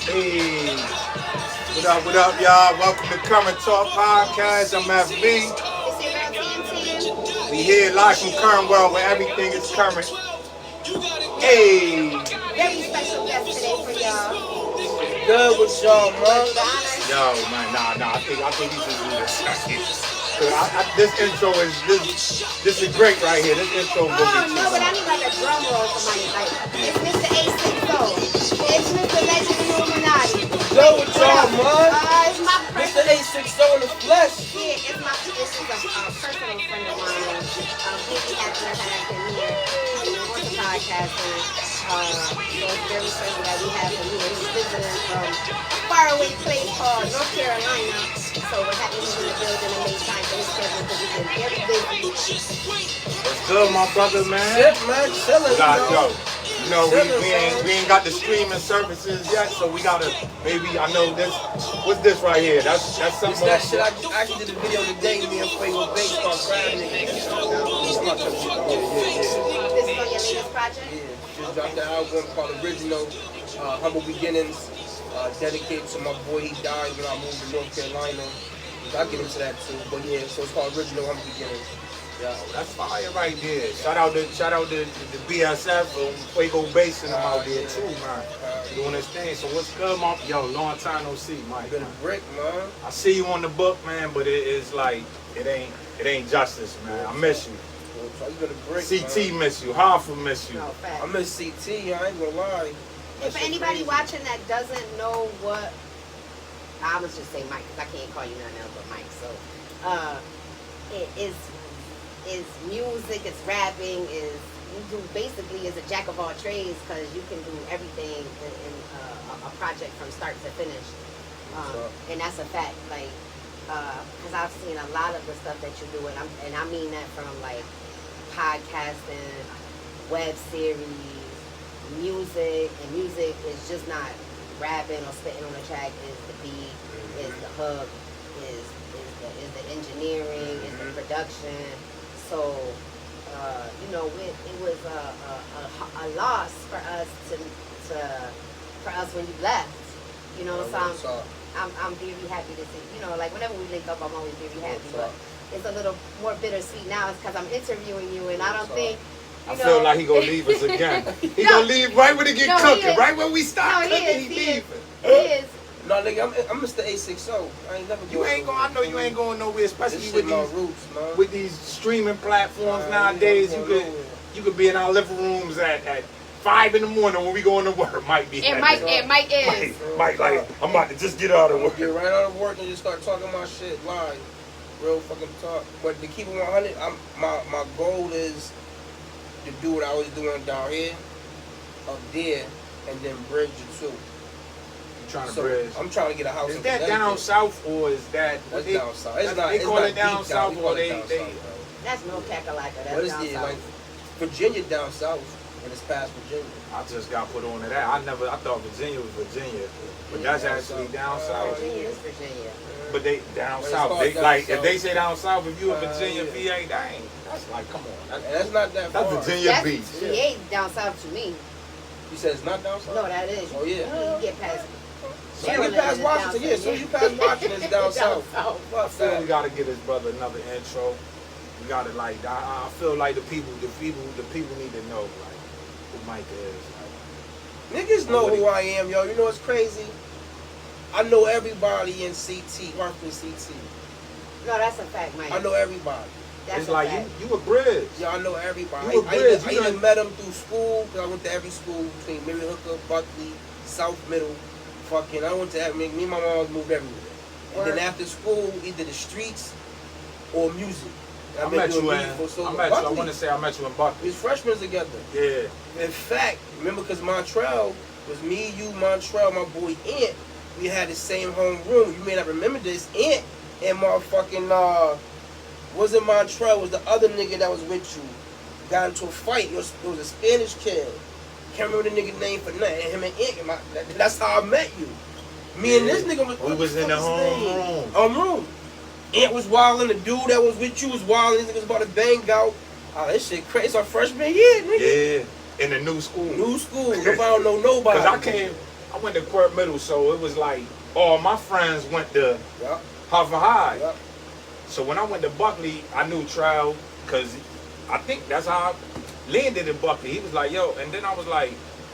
Hey, what up, y'all? Welcome to Current Talk Podcast. I'm FB. It's your girl TNT. We here live from Current World where everything is current. Hey, Very special guest today for y'all. Good with y'all, man. The honor. yo, man, nah. I think we should do this. This intro this is great right here. This intro will Oh be no, but I need like a drum roll for my like. It's Mr. A60. It's Mr. Legend Illuminati. Good with y'all, man. It's my Mr. personal. A60 in the flesh. Yeah, it's my. This is a personal friend of mine. Really happy to have him here on the podcast. So it's very special that we have him here. He's visiting from a faraway place called North Carolina. So we're happy he's in the building and made time for his schedule because he's been very busy. What's good, my brother, man? Shit, man. Chilling, You know, we ain't got the streaming services yet, so we gotta maybe I know this. What's this right here? That's It's something. that shit. I actually did a video today. Me and Faye with Bass called Crab Nigga. This is on your latest project? Yeah, just dropped the album called Original, Humble Beginnings, dedicated to my boy. He died when I moved to North Carolina. I'll get into that too. But yeah, so it's called Original Humble Beginnings. Yeah. That's fire right there. Shout out to the BSF and Fuego Bass and them out there too, man. Doing this thing. So what's good, my yo? Long time no see, Mike. Been a brick, man. I see you on the book, man, but it is like it ain't justice, man. I miss you. You been a brick, CT man. miss you. Hartford miss you. No, fact. I miss CT. I ain't gonna lie. And for anybody watching that doesn't know what, I was just say Mike because I can't call you nothing else but Mike. So, it is music, it's rapping, is you do basically is a jack of all trades because you can do everything in a project from start to finish, and that's a fact. Like, because I've seen a lot of the stuff that you do, and I mean that from like podcasting, web series. Music is just not rapping or spitting on the track. Is the beat, is the hook, is the engineering, is the production. So it was a loss for us for us when you left. You know, so I'm very happy to see. Like whenever we link up, I'm always very happy. But it's a little more bittersweet now, because I'm interviewing you, and I don't think. I feel like he gonna leave us again. He gonna leave right when it get cooking, right when we stop cooking. He leaving. He is. No, nigga, I'm Mr. A60. I ain't never. I know you ain't going nowhere, especially this with my these roots, man. with these streaming platforms nowadays. You could be in our living rooms at 5 in the morning when we going to work. Mike is. Mike is. Mike, like I'm about to just get out of work. Get right out of work and just start talking my shit live, real fucking talk. But to keep it 100, my goal is to do what I was doing down here, up there, and then bridge the two. Trying to bridge. I'm trying to get a house. Is that down south or is that? That's down south. It's not. They It's call not it down deep south down. or they. That's no Kakalaka. But That's it's down south. like Virginia down south, and it's past Virginia. I just got put on to that. I thought Virginia was Virginia, but that's actually down south. Virginia is Virginia. But they down But south. it's They down like south. if they say down south, if you in Yeah. Virginia, VA, dang, that's like come on. And that's not that far. That's Virginia That's Beach. VA down south to me. You said it's not down south. No, that is. Oh, yeah. You get past. So you pass Washington, yeah. So you pass Washington, it's down south. I Fuck feel we that. gotta get his brother another intro. We gotta like I feel like the people need to know like who Mike is. Niggas know who I am, yo. You know what's crazy? I know everybody in CT, working in CT. No, that's a fact, Mike. I know everybody. That's It's a like fact. you a bridge. Yeah, I know everybody. You a I bridge. even You done- met them through school, because I went to every school between Mary Hooker, Buckley, South Middle. Fucking, I went to me and my mom moved everywhere. And then after school, either the streets or music. I met you in. I Buckley. want to say I met you in Buckley. We was freshmen together. Yeah. In fact, remember, because Montreal was me, you, Montreal, my boy Ant. We had the same home room. You may not remember this. Ant and motherfucking wasn't Montreal, was the other nigga that was with you. Got into a fight. It was a Spanish kid. Can't remember the nigga name for nothing. Him and Ant, that's how I met you. Me and this nigga was. We was in the home room. Ant was wilding. The dude that was with you was wilding. This nigga was about to bang out. Oh, this shit crazy. It's our freshman year, nigga. Yeah. In the new school. New school. Nobody don't know nobody. Cause I went to Quirk Middle, so it was like all my friends went to Yup. Harvard High. Yup. So when I went to Buckley, I knew Trow because I think that's how I landed in Buckley. He was like, yo, and then I was like,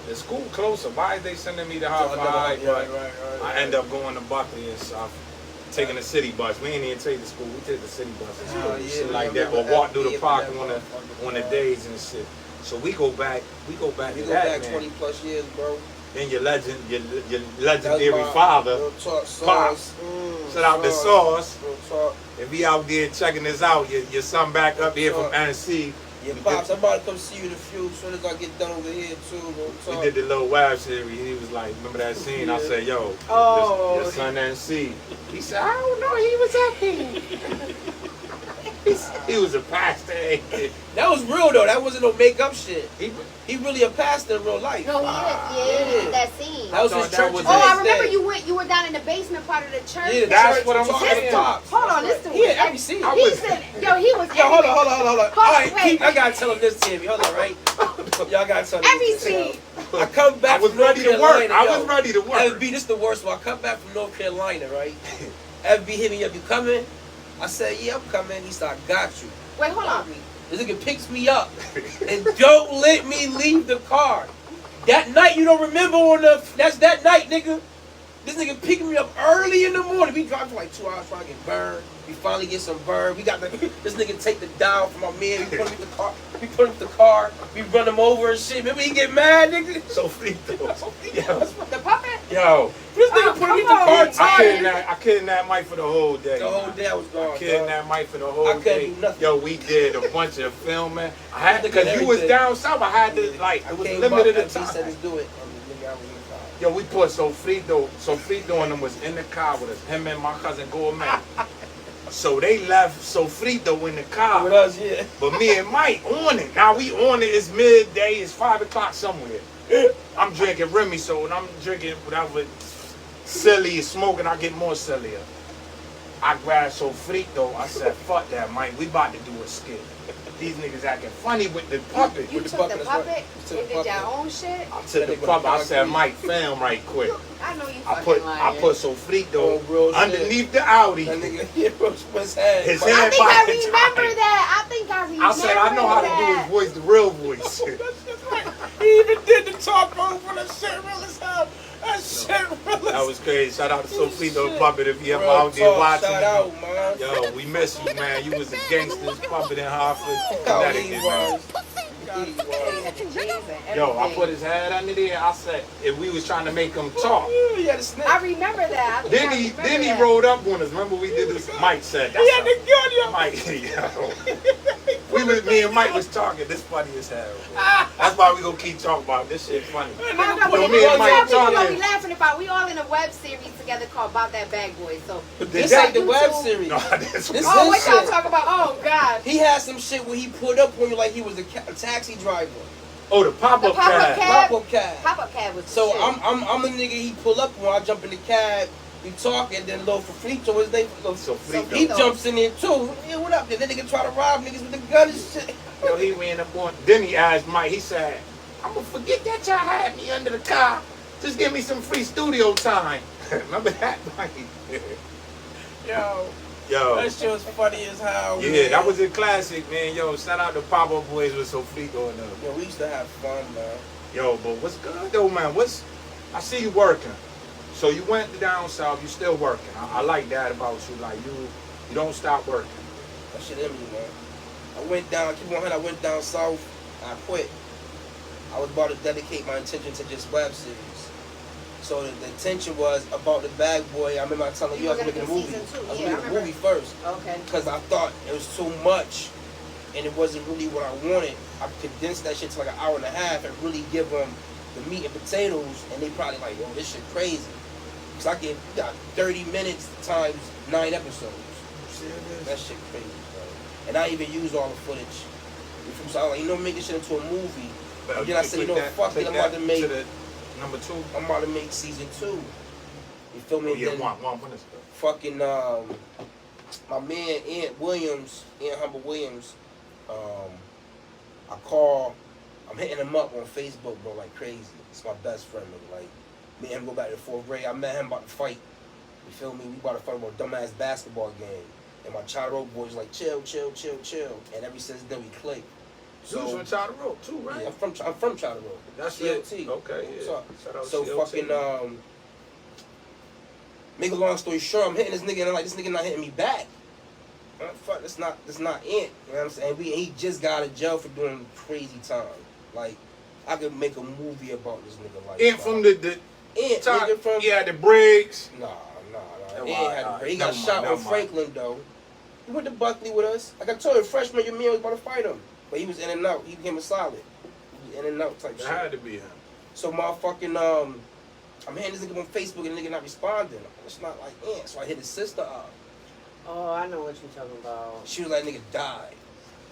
the school closer. Why is they sending me to Harvard High? But I end up going to Buckley and stuff. Taking the city bus. We ain't even take the school. We take the city bus and Oh, yeah, shit like that, remember or walk through the FBA park for on that the motherfucker. days and shit. So we go back. We go back You to go that, back man. 20 plus years, bro. Then your That legendary was my father, real talk, Pops. Sauce. Shout out to Sauce. Real talk. If he out there checking this out, your son back up here from NC. Yeah, Pops, I'm about to come see you in a few as soon as I get done over here, too. Real We talk. did the little Wab series. He was like, remember that scene? I Yeah. said, yo, Oh. your son NC. He said, I don't know, he was up here. He was a pastor. That was real, though. That wasn't no make-up shit. He, He really a pastor in real life. No, he is. Yeah, that scene. That was I his thought that church. was the Oh, I next remember day. you were down in the basement part of the church. Yeah, That's church what I'm talking saying. to Pops. Hold on, listen. He had every scene. I He was- said, yo, he was Yo, hold on. everywhere. All Hold right, on, wait. I gotta tell him this, Timmy. Hold on, right? Y'all gotta tell him Every this. scene. I come back I was from North ready to work. Carolina, I yo. was ready to work. FB, this the worst one. I come back from North Carolina, right? FB hit me up, you coming? I said, yeah, I'm coming. He said, I got you. Wait, hold on. This nigga picks me up and don't let me leave the car. That night, you don't remember that's that night, nigga. This nigga picked me up early in the morning. We drive for like 2 hours trying to get burned. We finally get some burn. We got this nigga take the dial from my man. We put him in the car. We put him in the car. We run him over and shit. Remember he get mad, nigga? So Frito. The puppet? Yo, This nigga Oh, put him in the come car on. tired. I kidnapped Mike for the whole day. The whole day I was gone. I kidnapped Mike for the whole I couldn't day. do nothing. Yo, we did a bunch of filming. I had to, Look at because you was everything. down south. I had to, like, I it was came limited up to and he said, time. let's do it. Nigga, I was in the car. Yo, we put Sofrito and them was in the car with us. Him and my cousin Gourmet. So they left Sofrito in the car. With us, yeah. But me and Mike on it. Now we on it. It's midday. It's 5 o'clock somewhere. I'm drinking Remy, so when I'm drinking whatever silly is smoking, I get more sillier. I grabbed Sofrito. I said, fuck that, Mike. We about to do a skit. These niggas acting funny with the puppet. You With the took puppet, the that's right. puppet Took and the did your puppet. own shit? I took the puppet. I said, Mike, film right quick. I know you I fucking put lying. Sofrito Oh, real shit. underneath the Audi. That nigga hit his head. His I head think I by the remember time. that. I think I remember I said, I know how to do that. his voice, the real voice. He even did the talk over that shit real as hell. That shit real as That was crazy. Shout out to Sofrito Shit. Puppet if you ever Real out there talk, watching. shout out, man. Yo, we miss you, man. You was a gangster's puppet in Hartford, How he Connecticut, man. was. He He was. had the J's and everything. Yo, I put his head under there. I said, if we was trying to make him talk. He had a snake. I remember that. I think Then I he remember that. rolled up on us. Remember we did this? Mike said, He had the gun, yo. Mike, yo. Me and Mike was talking. This funny as hell. Bro. That's why we gonna keep talking about this shit funny. That No, nigga no, put Yo, but me this and is Mike what we talking. gonna be laughing about. We all in a web series together called About That Bag Boy. So This That- ain't the web YouTube. series. No, this This oh, is what y'all shit. talking about? Oh God. He had some shit where he put up on you like he was a taxi driver. Oh, the pop-up The pop-up cab. cab. Pop-up cab. Pop-up cab was the So shit. I'm the nigga he pull up when I jump in the cab. We talk and then Lil Frito, his name Sofrito. he jumps in there too. Yeah, what up? Then that nigga try to rob niggas with the gun and shit. Yo, he ran up on. Then he asked Mike. He said, "I'm gonna forget that y'all had me under the car. Just give me some free studio time." Remember that, Mike? Yo, Yo, that shit was funny as hell. yeah, man. that was a classic, man. Yo, shout out to Pop-Up Boys with Sofrito and them. Yo, we used to have fun, man. Yo, but what's good though, man? I see you working. So you went down south. You still working. I like that about you. Like you don't stop working. That shit in me, man. I went down, keep on head, I went down south, I quit. I was about to dedicate my attention to just web series. So the intention was about the bag boy. I remember telling you I was were making a gonna do movie. season 2. I was Yeah, I making a movie remember. first. Okay. Because I thought it was too much and it wasn't really what I wanted. I condensed that shit to like an hour and a half and really give them the meat and potatoes, and they probably like, yo, this shit crazy. Because I got 30 minutes times 9 episodes. That shit crazy, bro. And I even used all the footage. So I was like, you know, make this shit into a movie. But And then I said, you know, fuck it, I'm about to make number 2. I'm about to make season 2. You feel me? Oh, yeah, Then one is good. fucking my man Aunt Humble Williams, I'm hitting him up on Facebook, bro, like crazy. It's my best friend, nigga. Like, Me and him go back to the 4th grade. I met him about to fight. You feel me? We about to fight about a dumbass basketball game. And my Charter Oak boys like, chill. And ever since then, we clicked. You was from Charter Oak too, right? Yeah, I'm from Charter Oak. That's CLT. it. Okay, yeah. Shout out So CLT. fucking, make a long story short, I'm hitting this nigga and I'm like, this nigga not hitting me back. Fuck, that's not Ant. You know what I'm saying? He just got out of jail for doing crazy time. Like, I could make a movie about this nigga. Like, Ant from the Ant, top, nigga from... yeah, the Briggs. Nah. Well, Ant had the, he got never shot mind, on never Franklin, though. He went to Buckley with us. Like I told you, freshman year, me was about to fight him. But he was in and out. He became a solid. He was in and out type It shit. had to be him. So motherfucking, I'm hitting this nigga on Facebook and the nigga not responding. It's not like Ant. So I hit his sister up. Oh, I know what you're talking about. She was like, nigga died.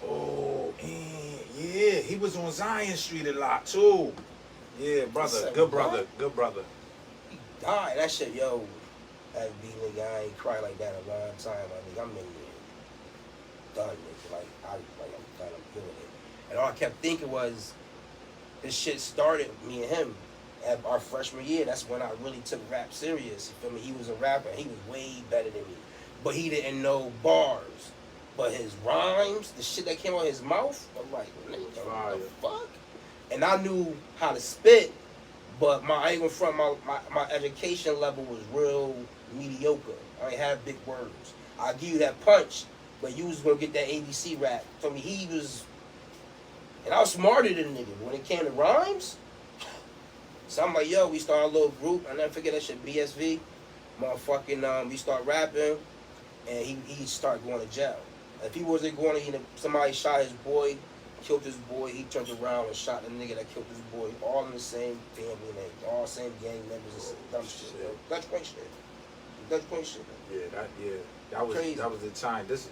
Oh, yeah, he was on Zion Street a lot too. Yeah, brother, good brother, good brother. He died. That shit, yo. That be nigga, I ain't cried like that in a long time. I mean, I'm in there. Done, nigga. I'm done. I'm doing it. And all I kept thinking was, this shit started with me and him at our freshman year. That's when I really took rap serious. You feel me? He was a rapper. He was way better than me. But he didn't know bars. But his rhymes, the shit that came out of his mouth, I'm like, nigga, what the fuck? And I knew how to spit, but I ain't gonna front, my education level was real mediocre. I ain't have big words. I'll give you that punch, but you was gonna get that ABC rap. For me, he was, and I was smarter than the nigga. But when it came to rhymes, so I'm like, yo, we start a little group. I never forget that shit, BSV. Motherfucking, we start rapping, and he started going to jail. If he wasn't going to, somebody shot his boy, killed his boy, he turned around and shot the nigga that killed his boy. All in the same family name, all same gang members, and dumb shit. Dutch Point shit. Dutch Point shit. That was Crazy. that was the time. This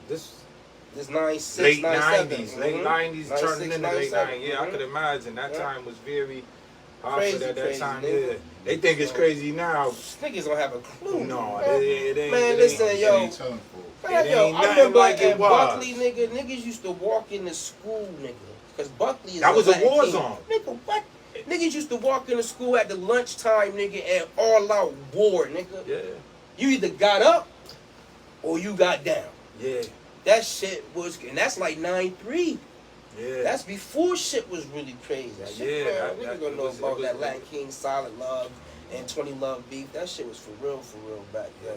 96, late 97. '90s, late '90s, turning into late 90s. Yeah, I Mhm. could imagine that time was very hard Crazy, for that crazy, time. nigga. Yeah, they think it's crazy now. Niggas don't have a clue. No, man. it ain't. Man, it listen, ain't. yo. Ain't telling folks. Man, It yo, ain't I nothing remember like it at was. Buckley, niggas used to walk into school, nigga. Because Buckley is That was a Latin war king. zone. Nigga, what? Niggas used to walk into school at the lunchtime, nigga, and all out war, nigga. Yeah, You either got up or you got down. yeah, That shit was, and that's like 9-3. yeah. That's before shit was really crazy. That shit, Yeah, man, that niggas gonna know was- it about was- that Latin King, Solid Love, and 20 Love Beef. That shit was for real back Yeah,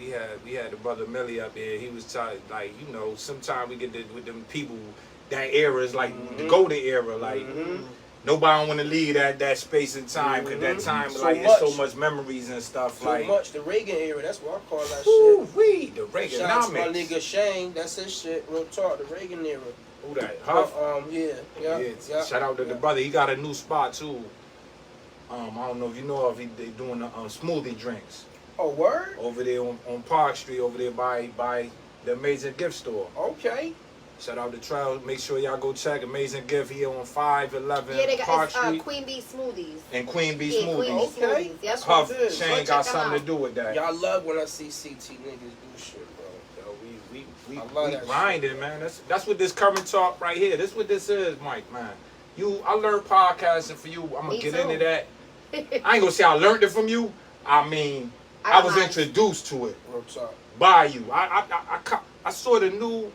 then. we had the brother Millie up there. He was trying, like, you know, sometimes we get with them people. That era is like the Mhm. golden era. Like Mhm. nobody want to leave that space and time because that Mhm. time So like it's so much. much memories and stuff. So like much the Reagan era. That's what I call that whoo shit. wee, the Shout out to my Reaganomics. nigga Shane. That's his shit. Real talk. The Reagan era. Who that? Huff. Yeah. Shout out to the brother. He got a new spot too. I don't know if you know if they doing the smoothie drinks Oh, word? over there on Park Street over there by the Amazing Gift Store. Okay. Shout out to Trail. Make sure y'all go check Amazing Gift here on 511 Yeah, they Park got Street Queen Bee Smoothies. and Queen Bee Yeah, Queen Bee Smoothies. Okay. Smoothies. Yes, Huff Good. Shane Go got check 'em something out. to do with that. Y'all love when I see CT niggas do shit, bro. Yo, we I love that grinding, shit. man. That's what this current talk right here. This what this is, Mike, man. I learned podcasting for you. I'm gonna Me get too. into that. I ain't gonna say I learned it from you. I mean, I was introduced to it Real talk. by you. I sort of knew.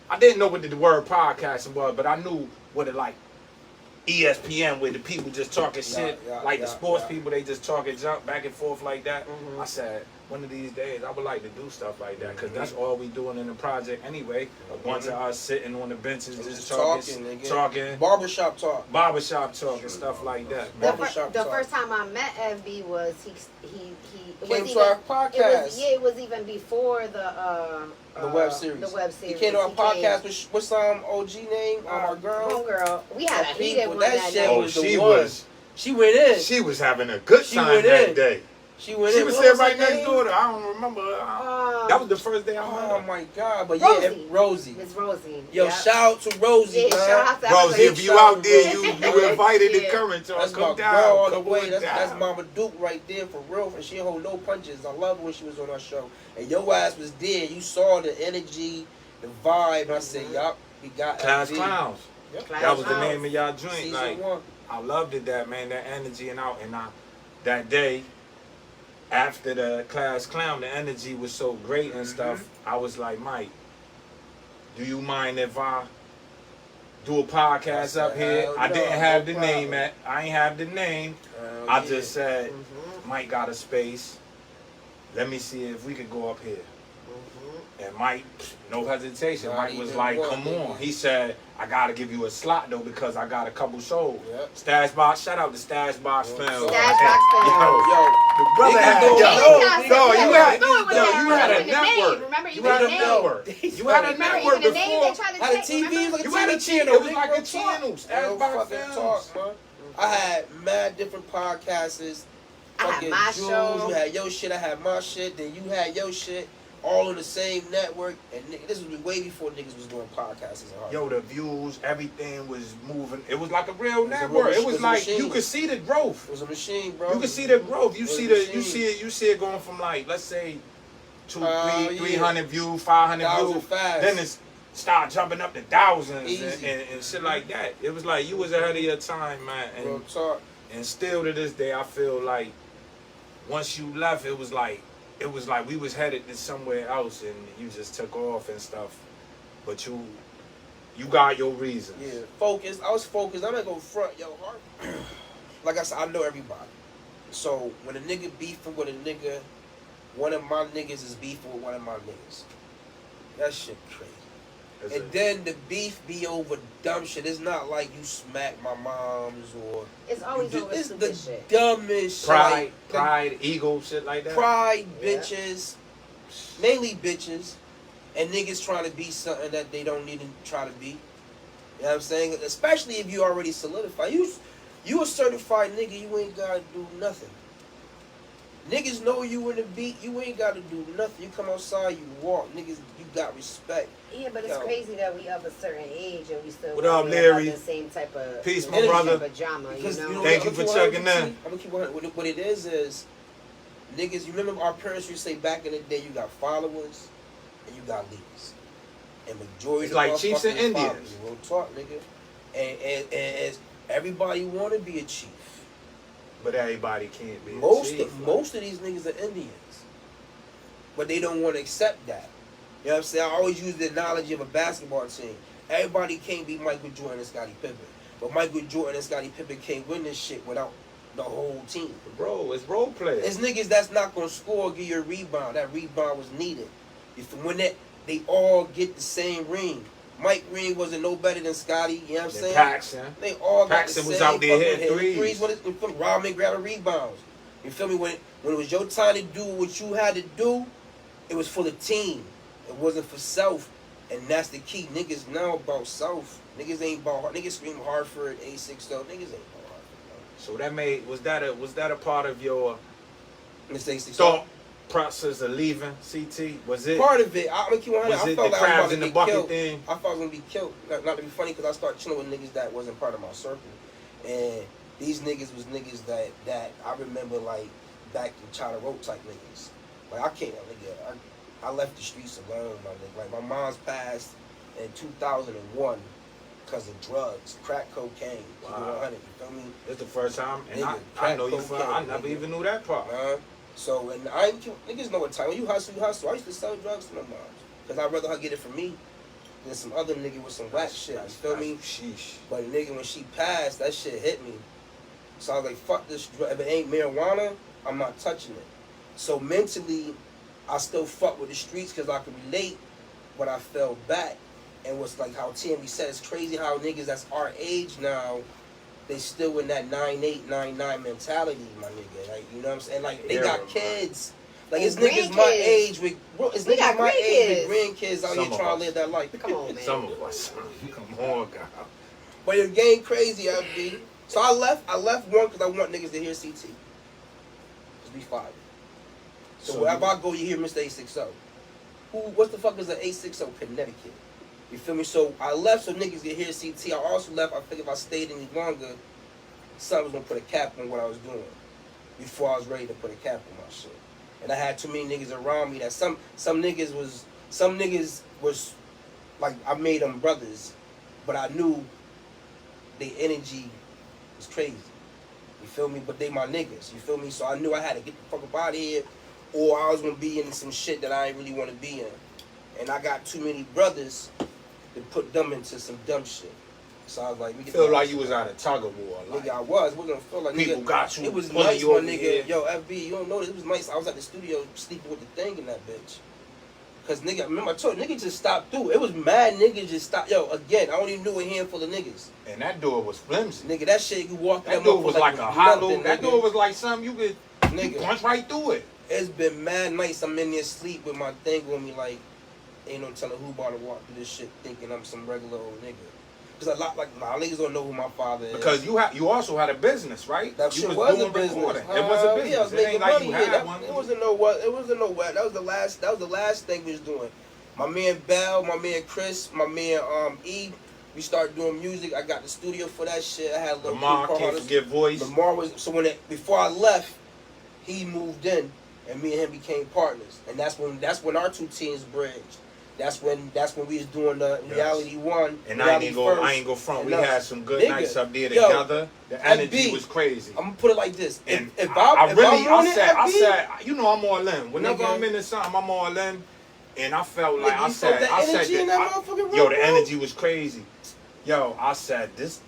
I didn't know what the word podcasting was, but I knew what it like. ESPN, where the people just talking shit, the sports people, they just talking junk back and forth like that. Mhm. I said, one of these days, I would like to do stuff like that, because that's all we doing in the project anyway. A bunch of us sitting on the benches just talking, nigga. Barbershop talk. barbershop talk and stuff like that. The, Barbershop the talk. first time I met FB was he it Came was to our even- podcast. It was even before the web series. The web He series. came to our He podcast with what's OG name? Our girl. Homegirl. We had a That heated people, one that that shit day. was the one. She went in. She was having a good She time went that in. day. She went She in. was What sitting her right next name? door to. I don't remember. That was the first day I met Oh her. my god! But Rosie. yeah, Rosie. Miss Rosie. Yo, Yep. shout out to Rosie, Yeah, man. shout out to Rosie, big if you shout out out, there, bro. you invited to Yeah. come and talk. That's Come my down. girl all the come way. on That's down. Mama Duke right there for real. And she hold no punches. I love when she was on our show. And your ass was there. You saw the energy, the vibe. And I said, yup, we got Class FB. Clowns. Yep. Class That was the Clowns. name of y'all joint. Season Like 1. I loved it, that man, that energy and I that day, after the class clown, the energy was so great and stuff. I was like, Mike, do you mind if I do a podcast up here? Hell I no, didn't have no the name problem. I ain't have the name. Hell I yeah. just said, Mhm. Mike got a space. Let me see if we could go up here. Mhm. And Mike, no hesitation. Not Mike was even like, one, come nigga. on. He said, I gotta give you a slot though because I got a couple shows. Yep. Stash Box, shout out to Stash Box Yo, Films. Stash Box Films. Yo, The brother Niggas had, don't yo, know. you had, Know it with yo, that- you had a with the name. network. Remember, You even had the a name. network. You had a Remember, network even the name before. they tried to Had a take, TV, remember? like a You had a TV channel. it was nigga, like a real talk. channel. Stash Real Box fucking Films. talk, man. I had mad different podcasts. I had Fucking my Jules, show. you had your shit, I had my shit, then you had your shit, all on the same network. And this was way before niggas was doing podcasts. Yo, the views, everything was moving. It was like a real It was a network. real- It it was was a like machine. you could see the growth. It was a machine, bro. You can see the growth. You It was see a the machine. you see it going from like, let's say Yeah. 300 views, 500 Thousand views. fast. Then it's start jumping up to thousands Easy. and shit like that. It was like you was ahead of your time, man. Real And talk. and still to this day I feel like once you left it was like we was headed to somewhere else and you just took off and stuff. But you got your reasons. Yeah, focused. I was focused. I'm not gonna front, yo, hard. Like I said, I know everybody. So when a nigga beefing with a nigga, one of my niggas is beefing with one of my niggas. That shit crazy. It's And then the beef be over dumb shit. It's not like you smack my moms or It's always over it's stupid the shit. dumbest pride, shit. pride, ego, shit like that. Pride, Yeah. bitches, mainly bitches, and niggas trying to be something that they don't need to try to be. You know what I'm saying? Especially if you already solidified. You a certified nigga, you ain't gotta do nothing. Niggas know you in the beat, you ain't gotta do nothing. You come outside, you walk, niggas, you got respect. Yeah, but it's Yo. crazy that we of a certain age and we still What up, worry about Larry? the same type of Peace, my brother. type of drama, Because you know? Thank you for checking in. I'm gonna keep on. What it is niggas. You remember our parents used to say back in the day, you got followers and you got leaders. And majority It's of like the chiefs and motherfuckers is Indians. followers. Real talk, nigga. And as everybody want to be a chief. But everybody can't be. a Most chief, of these niggas are Indians, but they don't want to accept that. You know what I'm saying? I always use the analogy of a basketball team. Everybody can't be Michael Jordan and Scottie Pippen, but Michael Jordan and Scottie Pippen can't win this shit without the whole team. Bro, it's role play. It's niggas that's not gonna score or give you a rebound. That rebound was needed. When they all get the same ring. Mike Green wasn't no better than Scotty. You know what I'm saying? Paxson. They all got Paxson the was same out there fucking hitting threes. When Rodman grabbing rebounds. You feel me? When it was your time to do what you had to do, it was for the team. It wasn't for self. And that's the key. Niggas now about self. Niggas ain't about niggas scream Hartford, A60. Niggas ain't about Hartford. So that was that a part of your No. It's A60. thought process of leaving CT? Was it? Part of it, I'm gonna keep on. Was I it felt the like I was about crabs to in the get bucket killed. thing? I thought I was gonna be killed. Not to be funny, because I started chilling with niggas that wasn't part of my circle, and these niggas was niggas that I remember like back in China Road type niggas. Like I can't, nigga. I left the streets alone, my nigga. Like my mom's passed in 2001 because of drugs, crack cocaine. Keep it Wow. 100. You feel me? It's the first time, and Nigga, I know you. cocaine, I never nigga. even knew that part. So, and I ain't, niggas know what time. When you hustle, you hustle. I used to sell drugs to my mom. Because I'd rather her get it from me than some other nigga with some whack shit. You feel me? Sheesh. But nigga, when she passed, that shit hit me. So I was like, fuck this drug. If it ain't marijuana, I'm not touching it. So mentally, I still fuck with the streets because I could relate, but I fell back. And what's like how Timmy said, it's crazy how niggas that's our age now, they still in that 9'8", 9'9" mentality, my nigga. Like, you know what I'm saying? Like, they got kids. Like, it's And niggas my grandkids. age with, bro, it's We niggas got my age with grandkids. grandkids out Some here of trying to us. live that life. Come on, man. Some of us. Come on, God. But it getting crazy, FD. So I left one because I want niggas to hear CT. Just be fired. So wherever I go, you hear Mr. A60. What the fuck is an A60 Connecticut? You feel me? So I left so niggas could hear CT. I also left, I figured if I stayed any longer, something was gonna put a cap on what I was doing before I was ready to put a cap on my shit. And I had too many niggas around me that some niggas was like, I made them brothers, but I knew the energy was crazy. You feel me? But they my niggas. You feel me? So I knew I had to get the fuck up out of here, or I was gonna be in some shit that I ain't really want to be in. And I got too many brothers to put them into some dumb shit. So I was like, we get Feel like you was out of tug of war. Like, nigga, I was. We're gonna feel like people nigga, got you. it was pulling nice, you my over nigga. here. Yo, FB, you don't know this. It was nice. I was at the studio sleeping with the thing in that bitch. Cause nigga, remember I told you, niggas just stopped through. It was mad niggas just stopped. Yo, again, I only knew a handful of niggas. And that door was flimsy. Nigga, that shit you walk That door was like a hollow. nothing, That nigga. door was like something you could Nigga. punch right through it. It's been mad nice. I'm in there sleep with my thing on me like, ain't no telling who about to walk through this shit thinking I'm some regular old nigga. Cause a lot niggas don't know who my father is. Because you also had a business, right? That you shit was a doing business. recording. It was a business. Yeah, I was It ain't making like money. you Yeah, had that, one. it wasn't no what. It wasn't no what. That was the last thing we was doing. My man Bell, my man Chris, my man E. We started doing music. I got the studio for that shit. I had a little Lamar, crew can't called forget voice. Lamar was so before I left, he moved in, and me and him became partners, and that's when our two teams bridged. That's when we was doing the Reality One. And I ain't go front. We had some good Nigga, nights up there yo, together. The energy FB, was crazy. I'm gonna put it like this: And if I I said, you know, I'm all in. Whenever Nigga. I'm into something, I'm all in. And I felt Nigga, like you felt that energy in that motherfucking room, yo, the bro? energy was crazy. Yo, I said this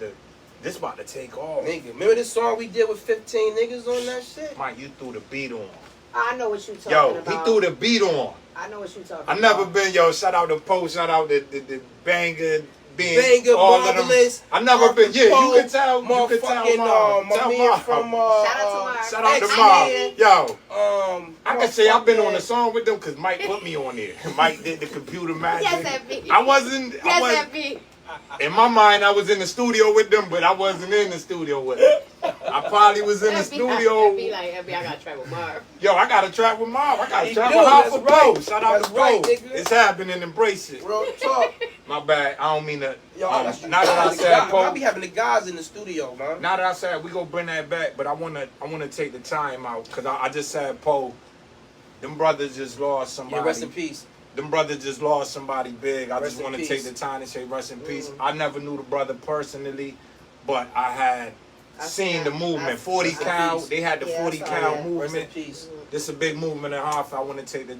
about to take off. Nigga, remember this song we did with 15 niggas on that shit? Mike, you threw the beat on. I know what you talking Yo, about. he threw the beat on. I know what you talking I about. never been, yo, shout out to Poe, shout out the banger, being Banger, all of them. Marvelous. I never been, yeah, Poe, you can tell, Mom. my Tell man Mom. from Shout out to Marv. Shout out to X-Men. Mom. Yo, I can say I've been on the the song with them because Mike put me on there. Mike did the computer magic. Yes, FB. I wasn't, Yes, FB. in my mind, I was in the studio with them, but I wasn't in the studio with them. I probably was in the studio. FB like, FB, I got to track with Marv. Yo, I got to track with Mom. I got to He track do, with her that's for right. Poe. Shout out That's to right, Poe. nigga. It's happening. Embrace it. Real talk. My bad. I don't mean to. Yo, now that's that I said I Poe. be having the guys in the studio, man. Now that I said we gonna bring that back, but I wanna take the time out because I just said Poe. Them brothers just lost somebody. Yeah, rest in peace. Them brothers just lost somebody big. I Rest just in want to peace. take the time to say rest in peace. Mhm. I never knew the brother personally, but I had seen the movement. 40 Rest in cal. peace. They had the Yeah, 40 I saw cal that. Rest in movement. peace. This is a big movement and a half. I want to take the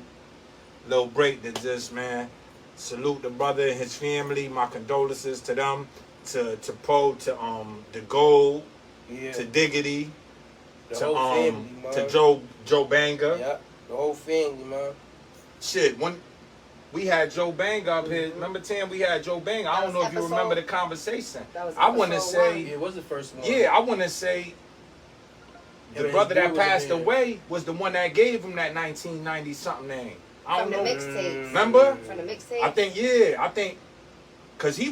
little break to just, man, salute the brother and his family. My condolences to them, to Poe, to the Gold, Yeah. to Diggity, The to whole family, man. to Joe Banger. Yeah. The whole family, man. Shit, when we had Joe Banger up here, remember Tim? We had Joe Banger. I That don't know was if you episode- remember the conversation. That was I want to episode say, one. Yeah, it was the first one. yeah, I want to say. Yeah, The his brother boy that was passed in there. away was the one that gave him that 1990 something name. I don't From the know. mixtapes. Remember? From the mixtape. I think, cause he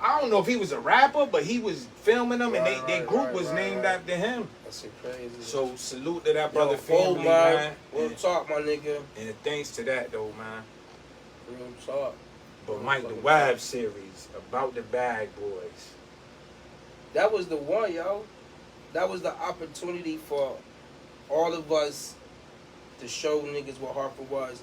I don't know if he was a rapper, but he was filming them, and their group was named after him. That's shit crazy. So salute to that brother Fold, family, man. Real And, talk, my nigga. and thanks to that though, man. Real talk. But Mike, the Wab series about the Bag Boys. That was the one, yo. That was the opportunity for all of us to show niggas what Hartford was.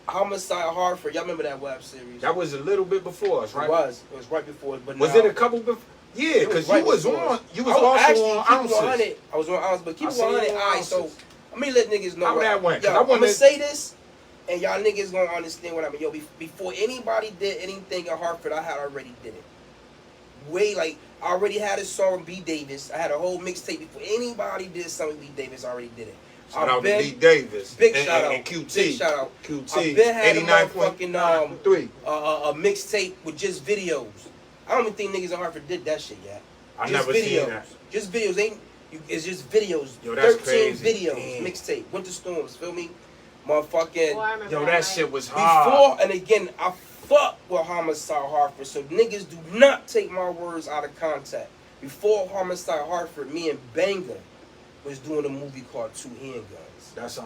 Homicide Hartford, y'all remember that web series? That was a little bit before us, right? It was right before us. But Was now, it a couple before? Yeah, it was because right you was before on. us. You was I also actually, on keep it Ounces. 100. I was on Ounces, but keep I it seen you 100. on All right, so Ounces. let me let niggas know. How that went? 'Cause Yo, I I'm wanna- gonna say this, and y'all niggas gonna understand what I mean. Yo, before anybody did anything in Hartford, I had already did it. I already had a song with B. Davis. I had a whole mixtape before anybody did something with B. Davis. I already did it. Shout out to D. Davis. Big and, shout and, out. And QT. Big shout out. QT. I've been had a 89.3. a mixtape with just videos. I don't even think niggas in Hartford did that shit yet. I Just never videos. seen that. Just videos. It's just videos. Yo, that's 13 crazy. videos. Damn. Mixtape. Winter Storms. Feel me? Motherfucking. Oh, I remember Yo, that night. shit was hard. Before, and again, I fuck with Homicide Hartford, so niggas do not take my words out of context. Before Homicide Hartford, me and Banger was doing a movie called Two Handguns. That's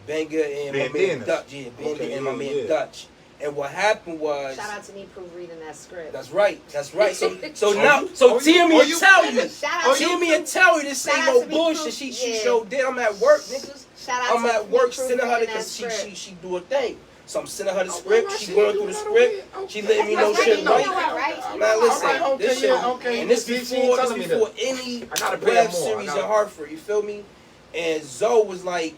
Banger and my man Bandanas. Dutch, yeah, Banger Okay, and my yeah, man yeah. Dutch. And what happened was, Shout out to me proofreading that script. that's right. So Oh, now, you- so oh, you- Timmy oh, will you- tell you. Shout out to Timmy will tell you this Shout ain't out no to me, bullshit. Proof. She Yeah. sure did. I'm at work, niggas. Shout out I'm to at me work sending her proofreading that because script. she do a thing. So I'm sending her the Oh, script. well, She shit, going you through the know script. what? She letting me know That's shit right. You know right. what, right? Man, listen, Alright, okay, this shit, yeah, okay. and this She before telling me any I gotta pay web her more. series I in gotta- Hartford. You feel me? And Zoe was like,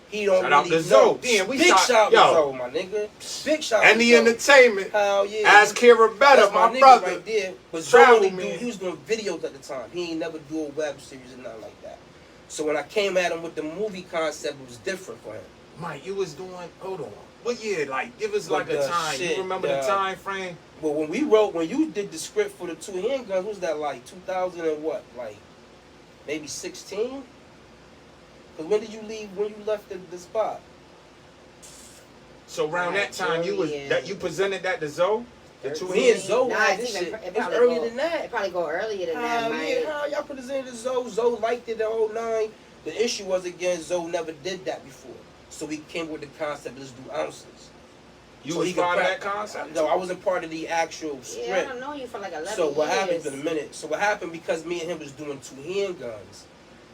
he don't Shout out really to know. Zoe. Damn, we Big shot- shout to yo. Zoe, my nigga. Big shout And to the Zoe. entertainment. Hell yeah. Ask Kira Better, That's my nigga brother. right there. But Travel Zoe man. he was doing videos at the time. He ain't never do a web series or nothing like that. So when I came at him with the movie concept, it was different for him. Mike, you was doing, hold on. What year? Like, give us like With a the time. shit, You remember the time frame? Well, when you did the script for the two handguns, what was that like 2000 and what? Like maybe 16? Because when did you leave? When you left the spot? So around that time, you was Yeah. that you presented that to Zoe? The two Me and hands? Zoe Nah, had it's this even- shit. it It's probably earlier go- than that. It probably go earlier than that, Hell man. yeah, how y'all presented Zoe? Zoe liked it the whole nine. The issue was again, Zoe never did that before. So we came with the concept, let's do ounces. You So was he could part of that prep- concept? No, I wasn't part of the actual script. Yeah, I don't know you for like 11 So what years. happened in a minute? So what happened because me and him was doing two handguns.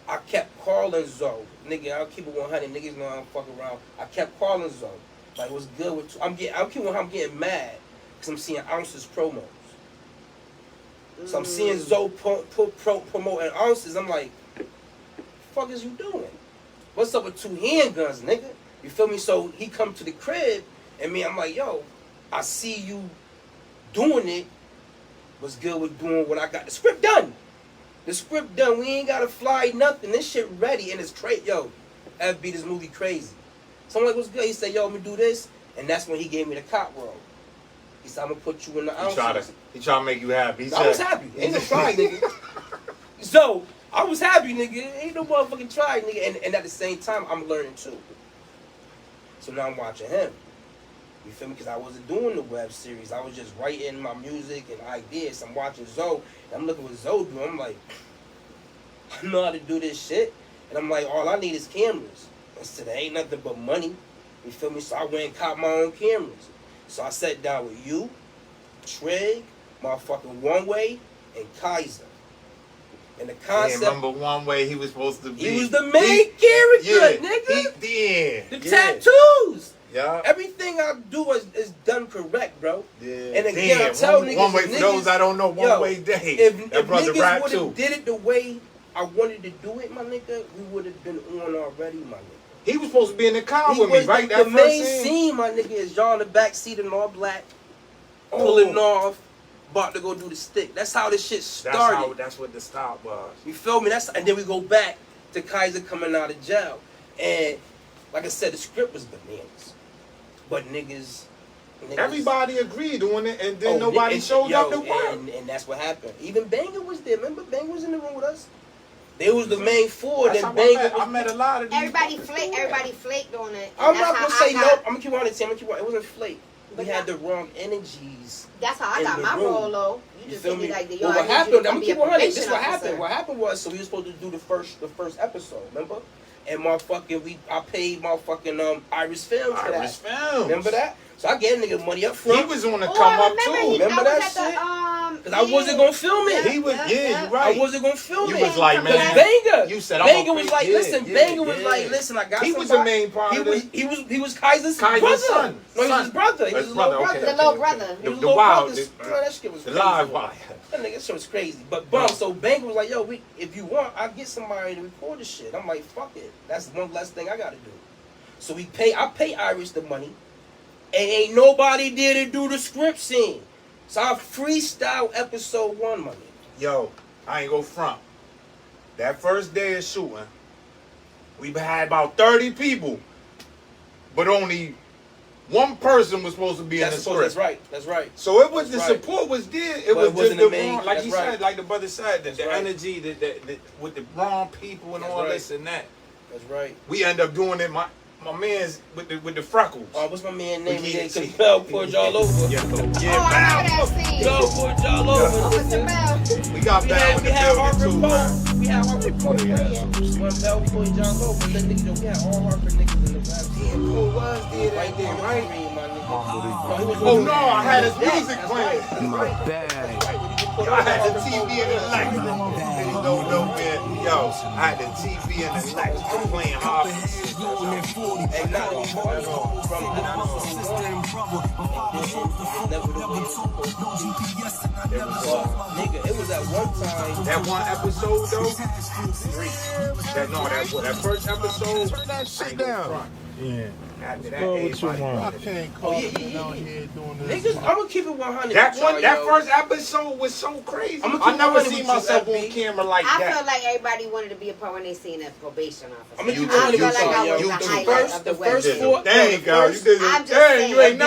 I kept calling Zoe, nigga. I'll keep it 100. Niggas know I don't fuck around. I kept calling Zoe, like what's good with? I'm getting mad because I'm seeing ounces promos. So I'm seeing Zoe promoting ounces. I'm like, fuck is you doing? What's up with two handguns, nigga? You feel me? So he come to the crib and me, I'm like, yo, I see you doing it. What's good with doing what I got? The script done. The script done. We ain't gotta fly nothing. This shit ready and it's crazy. Yo, FB, this movie crazy. So I'm like, what's good? He said, yo, I'm gonna do this. And that's when he gave me the cop role. He said, I'm gonna put you in the ounces. He tried to make you happy. He I was said- happy. Ain't no try, nigga. So I was happy, nigga. Ain't no motherfucking try, nigga. And at the same time, I'm learning too. So now I'm watching him. You feel me? Because I wasn't doing the web series. I was just writing my music and ideas. I'm watching Zoe. And I'm looking what Zoe doing. I'm like, I know how to do this shit. And I'm like, all I need is cameras. I said, there ain't nothing but money. You feel me? So I went and caught my own cameras. So I sat down with you, Trig, motherfucking One Way, and Kaiser. And the concept, remember one way he was supposed to be. he was the main character, nigga. The tattoos. Yeah. Everything I do is done correct, bro. Yeah. And again, I tell niggas, one way if for those I don't know. One way day. That brother niggas rap would too. have did it the way I wanted to do it, my nigga, we would have been on already, my nigga. He was supposed to be in the car He with me, was right? the That main first scene, my nigga, is y'all in the back seat in all black, pulling off, about to go do the stick. That's how this shit started. That's what the stop was. You feel me? And then we go back to Kaiser coming out of jail. And like I said, the script was bananas. But niggas Everybody agreed on it, and then Oh, nobody and- showed yo, up to work. and that's what happened. Even Banger was there. Remember, Banger was in the room with us. They was the main four. That's Then how Banger I met a lot of these. Everybody fuckers flaked. too. Everybody flaked on it. I'm And not that's gonna how say I no. got- I'm gonna keep on it. It wasn't flake. We But had that- the wrong energies. That's how I in got the my room. role, though. You You just feel told me? me like, yo, Well, I what need you happened? to I'm come gonna be keep a 100. This probation what happened. officer. What happened was, so we were supposed to do the first episode. Remember? And motherfucking, I paid motherfucking Iris Films for that. Iris Films. Remember that? So I gave a nigga money up front. He was on the Oh, come I up remember too. Remember I that was at shit? the, Cause I wasn't gonna film it. He was, yeah, you right. I wasn't gonna film You it. was like, Cause man, Banger. you said, Banger I'm was gonna like, yeah, listen. yeah, Banger was yeah. like, listen. I got. He was somebody. the main part He of was. it. He was Kaiser's brother. son. No, he was his brother. He was His his brother, little okay. brother. The little brother. He was The his little wild, brother. the- Man, that shit was The crazy. live bro. wire. That nigga, that shit was crazy. But bum, so Banger was like, yo, if you want, I'll get somebody to record this shit. I'm like, fuck it. That's one less thing I gotta do. So I pay Irish the money, and ain't nobody there to do the script scene. So I freestyle episode 1, my nigga. Yo, I ain't go front. That first day of shooting, we had about 30 people, but only one person was supposed to be in the script. That's right. That's right. So it was That's the right. support was there. It But was it wasn't just the the main- wrong, like that's he right. said, like the brother said, the right. energy, with the wrong people and That's all right. this and that. That's right. We end up doing it. My man's with the freckles. What's my man name We again? get- Cause Bell put y'all over. Yeah, Oh, I remember yeah, that scene. Bell put y'all Oh, over. Mr. Bell. we got We Bell had in the building Harvard too, man. Post. We had Harvard Post. When Bell put y'all over, that nigga, we had all Harvard niggas in the rap team. Who was there Right that there, day, right? right? My nigga. Oh no, I had his music That's playing. right. My bag. Yo, I had the TV in the Lex. Niggas don't know, man. Yo, I had the TV in the Lex playing Harvard. And not only from nigga, it was at one time. That one episode though. 3. That first episode. That shit down. Yeah. After that, Go with you, everybody. man. I can't call out here doing this. Niggas, I'm gonna keep it 100. That first episode was so crazy. I'ma keep I never it 100 seen with you, myself on FB. camera like I that. felt like everybody wanted to be a part when they seen a probation officer. I'm gonna keep it I 100 feel with like I y'all, was yo. the The highlight first- of the the first West. four- Dang, girl, you did I'm it. just Dang, saying, you ain't FB.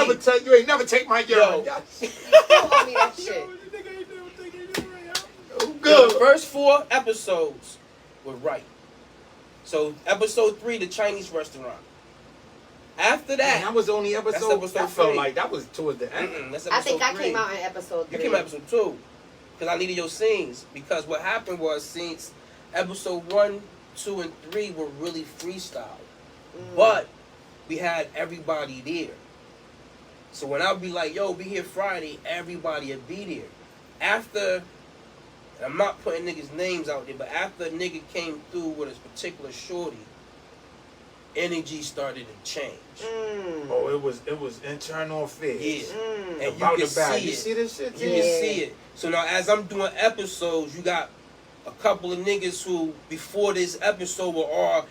never take my Yo. urine. Don't want me that shit. Yo, the first 4 episodes were right. So episode 3, the Chinese restaurant. After That that, was the only That's episode. episode I felt 3. like that was towards the end. that's I episode think I 3. came out in episode 3. You came out episode 2 because I needed your scenes. Because what happened was, since episode 1, 2, and 3 were really freestyle, but we had everybody there. So when I'd be like, "Yo, be here Friday," everybody would be there. After, and I'm not putting niggas' names out there, but after a nigga came through with a particular shorty, energy started to change. Oh, it was internal affairs. Yeah. And About you the can bag. see You it. see this shit? You can see it. So now, as I'm doing episodes, you got a couple of niggas who, before this episode, were all,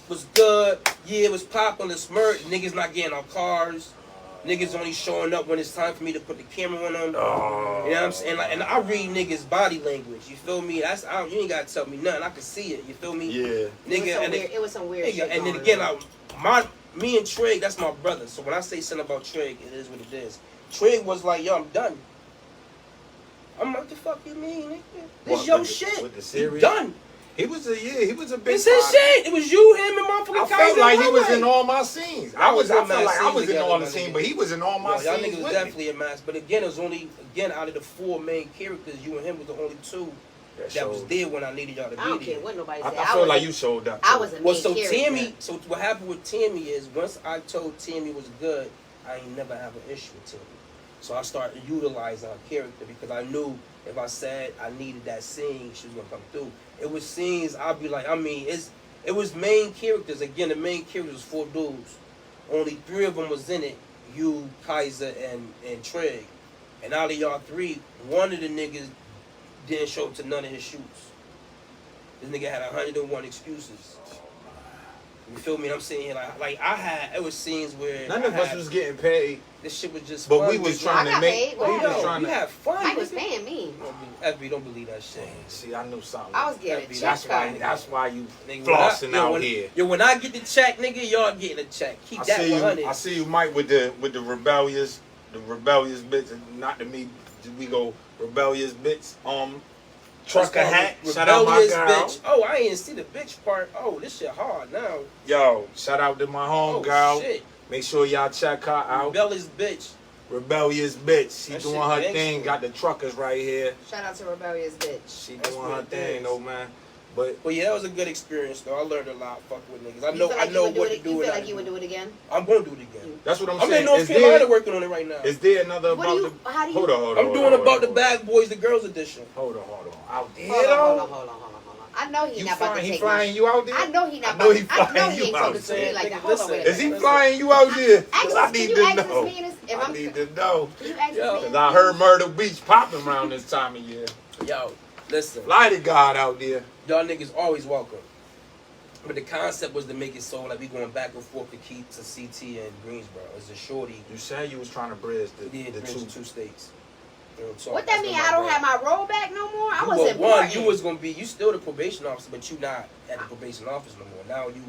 was good, yeah, it was popular, smirk, niggas not getting our cars, niggas only showing up when it's time for me to put the camera on them. Oh. You know what I'm saying? Like, and I read niggas' body language, you feel me? You ain't gotta tell me nothing, I can see it, you feel me? Yeah. Nigga, It was some weird shit. and then going again, on. me and Trig, that's my brother. So when I say something about Trig, it is what it is. Trig was like, "Yo, I'm done." I'm like, "What the fuck you mean, nigga? This What, your with the- shit. with the You series? done. He was a big It's his part. shit. It was you, him, and motherfucking I Kaiser. felt like he and was Wale. in all my scenes. Y'all was I in felt my like I scenes was in together, all the my scenes, nigga. but he was in all my Yo, y'all scenes niggas was with definitely a mass. But again, it was only, out of the 4 main characters, you and him was the only 2 me. that was there when I needed y'all to I don't be care there. what nobody I said. feel was like a- you showed up. I too. was a Well, main so character. Tammy, so what happened with Tammy is, once I told Tammy was good, I ain't never have an issue with Tammy. So I started utilizing her character because I knew if I said I needed that scene, she was gonna come through. It was scenes I'd be like, it was main characters. Again, the main characters was 4 dudes. Only 3 of them was in it. You, Kaiser, and Trig. And out of y'all 3, one of the niggas didn't show up to none of his shoots. This nigga had 101 excuses. You feel me? And I'm sitting here like it was scenes where None of us was getting paid, this shit was just but fun. we was nigga. trying I to got make. paid. We What was happened? trying You to. had fun. Mike was nigga. paying me. FB, don't believe that shit. See, I knew something. I was getting a That's check cut. That's why you Nigga, flossing out when, here. Yo, when I get the check, nigga, y'all getting a check. Keep I that see 100. you. I see you, Mike, with the rebellious bits. And not to me, we go rebellious bits. Trucker hat. Shout out my Rebellious girl. bitch. Oh, I ain't see the bitch part. Oh, this shit hard now. Yo, shout out to my home Oh, girl. shit. Make sure y'all check her out. Rebellious bitch. Rebellious bitch. She That doing shit her gangster. thing. Got the truckers right here. Shout out to Rebellious Bitch. She That's doing what her it thing, is. though, man. But But yeah, that was a good experience though. I learned a lot. Fuck with niggas. I You know. feel I like know you would what do to it- do. You and feel how like to you would do do it again? I'm gonna do it again. that's what I'm I'm in saying. North Carolina working on it right now. Is there another What do you? about How do the? you? Hold on. I'm doing about the Bad Boys, the Girls edition. Hold on. Out there, Hold on, though. hold on. I know he You not about to flying? He take flying my. you out there? I know he not. I know he about to- I know flying he you ain't out talking to me there. like that. Nigga, Hold on, wait a Is he minute. flying you out there? Ask I us- need can to you ask this know. man if I I'm- need to know. Can you ask Yo. this Cause man? I heard Myrtle Beach popping around this time of year. Yo, listen. Fly to God out there. Y'all niggas always welcome. But the concept was to make it so like we going back and forth to keep to CT and Greensboro. It's a shorty. You said you was trying to bridge the Did bridge two. the 2 states. Real talk. What that That's mean? what I don't brother- have my roll back no more. I You was were important. one. You was gonna be. You still the probation officer, but you not at the probation office no more. Now you.